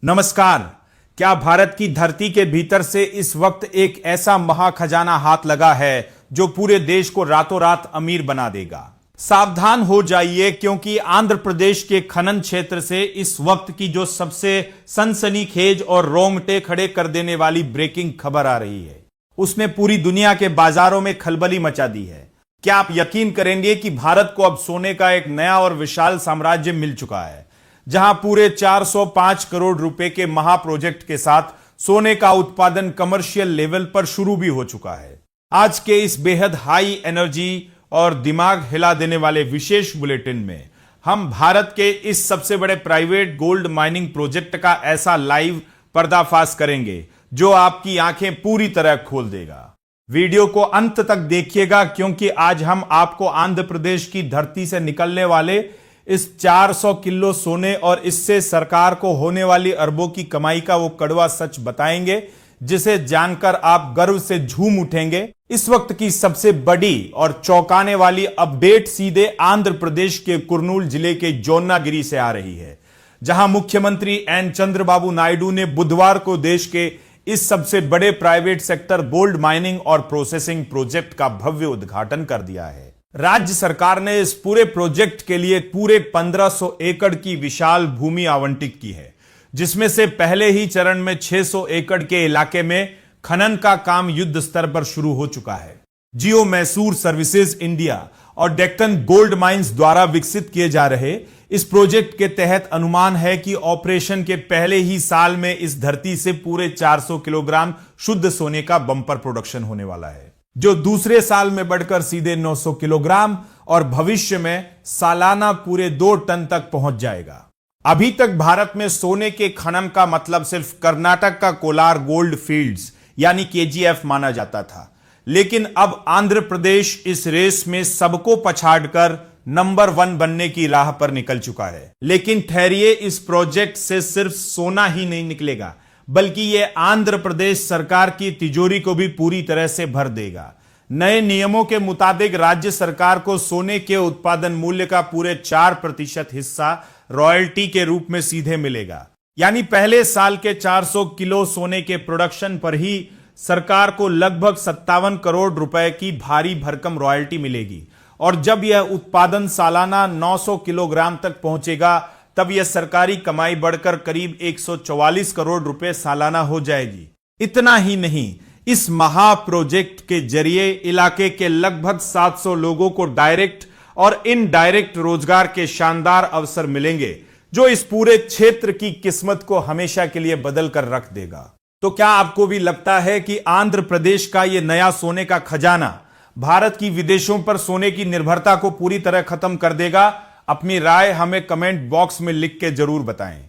नमस्कार। क्या भारत की धरती के भीतर से इस वक्त एक ऐसा महाखजाना हाथ लगा है जो पूरे देश को रातों रात अमीर बना देगा? सावधान हो जाइए, क्योंकि आंध्र प्रदेश के खनन क्षेत्र से इस वक्त की जो सबसे सनसनीखेज और रोंगटे खड़े कर देने वाली ब्रेकिंग खबर आ रही है, उसने पूरी दुनिया के बाजारों में खलबली मचा दी है। क्या आप यकीन करेंगे कि भारत को अब सोने का एक नया और विशाल साम्राज्य मिल चुका है, जहां पूरे 405 करोड़ रुपए के महा प्रोजेक्ट के साथ सोने का उत्पादन कमर्शियल लेवल पर शुरू भी हो चुका है। आज के इस बेहद हाई एनर्जी और दिमाग हिला देने वाले विशेष बुलेटिन में हम भारत के इस सबसे बड़े प्राइवेट गोल्ड माइनिंग प्रोजेक्ट का ऐसा लाइव पर्दाफाश करेंगे जो आपकी आंखें पूरी तरह खोल देगा। वीडियो को अंत तक देखिएगा, क्योंकि आज हम आपको आंध्र प्रदेश की धरती से निकलने वाले इस 400 किलो सोने और इससे सरकार को होने वाली अरबों की कमाई का वो कड़वा सच बताएंगे, जिसे जानकर आप गर्व से झूम उठेंगे। इस वक्त की सबसे बड़ी और चौंकाने वाली अपडेट सीधे आंध्र प्रदेश के कुर्नूल जिले के जोन्नागिरी से आ रही है, जहां मुख्यमंत्री एन चंद्रबाबू नायडू ने बुधवार को देश के इस सबसे बड़े प्राइवेट सेक्टर गोल्ड माइनिंग और प्रोसेसिंग प्रोजेक्ट का भव्य उद्घाटन कर दिया है। राज्य सरकार ने इस पूरे प्रोजेक्ट के लिए पूरे 1500 एकड़ की विशाल भूमि आवंटित की है, जिसमें से पहले ही चरण में 600 एकड़ के इलाके में खनन का काम युद्ध स्तर पर शुरू हो चुका है। जियो मैसूर सर्विसेज इंडिया और डेक्कन गोल्ड माइंस द्वारा विकसित किए जा रहे इस प्रोजेक्ट के तहत अनुमान है कि ऑपरेशन के पहले ही साल में इस धरती से पूरे 400 किलोग्राम शुद्ध सोने का बम्पर प्रोडक्शन होने वाला है, जो दूसरे साल में बढ़कर सीधे 900 किलोग्राम और भविष्य में सालाना पूरे 2 टन तक पहुंच जाएगा। अभी तक भारत में सोने के खनन का मतलब सिर्फ कर्नाटक का कोलार गोल्ड फील्ड्स यानी केजीएफ माना जाता था, लेकिन अब आंध्र प्रदेश इस रेस में सबको पछाड़कर नंबर 1 बनने की राह पर निकल चुका है। लेकिन ठहरिए, इस प्रोजेक्ट से सिर्फ सोना ही नहीं निकलेगा, बल्कि यह आंध्र प्रदेश सरकार की तिजोरी को भी पूरी तरह से भर देगा। नए नियमों के मुताबिक राज्य सरकार को सोने के उत्पादन मूल्य का पूरे 4% हिस्सा रॉयल्टी के रूप में सीधे मिलेगा। यानी पहले साल के 400 किलो सोने के प्रोडक्शन पर ही सरकार को लगभग 57 करोड़ रुपए की भारी भरकम रॉयल्टी मिलेगी, और जब यह उत्पादन सालाना 900 किलोग्राम तक पहुंचेगा, तब यह सरकारी कमाई बढ़कर करीब 144 करोड़ रुपए सालाना हो जाएगी। इतना ही नहीं, इस महा प्रोजेक्ट के जरिए इलाके के लगभग 700 लोगों को डायरेक्ट और इनडायरेक्ट रोजगार के शानदार अवसर मिलेंगे, जो इस पूरे क्षेत्र की किस्मत को हमेशा के लिए बदल कर रख देगा। तो क्या आपको भी लगता है कि आंध्र प्रदेश का यह नया सोने का खजाना भारत की विदेशों पर सोने की निर्भरता को पूरी तरह खत्म कर देगा? अपनी राय हमें कमेंट बॉक्स में लिख के जरूर बताएं।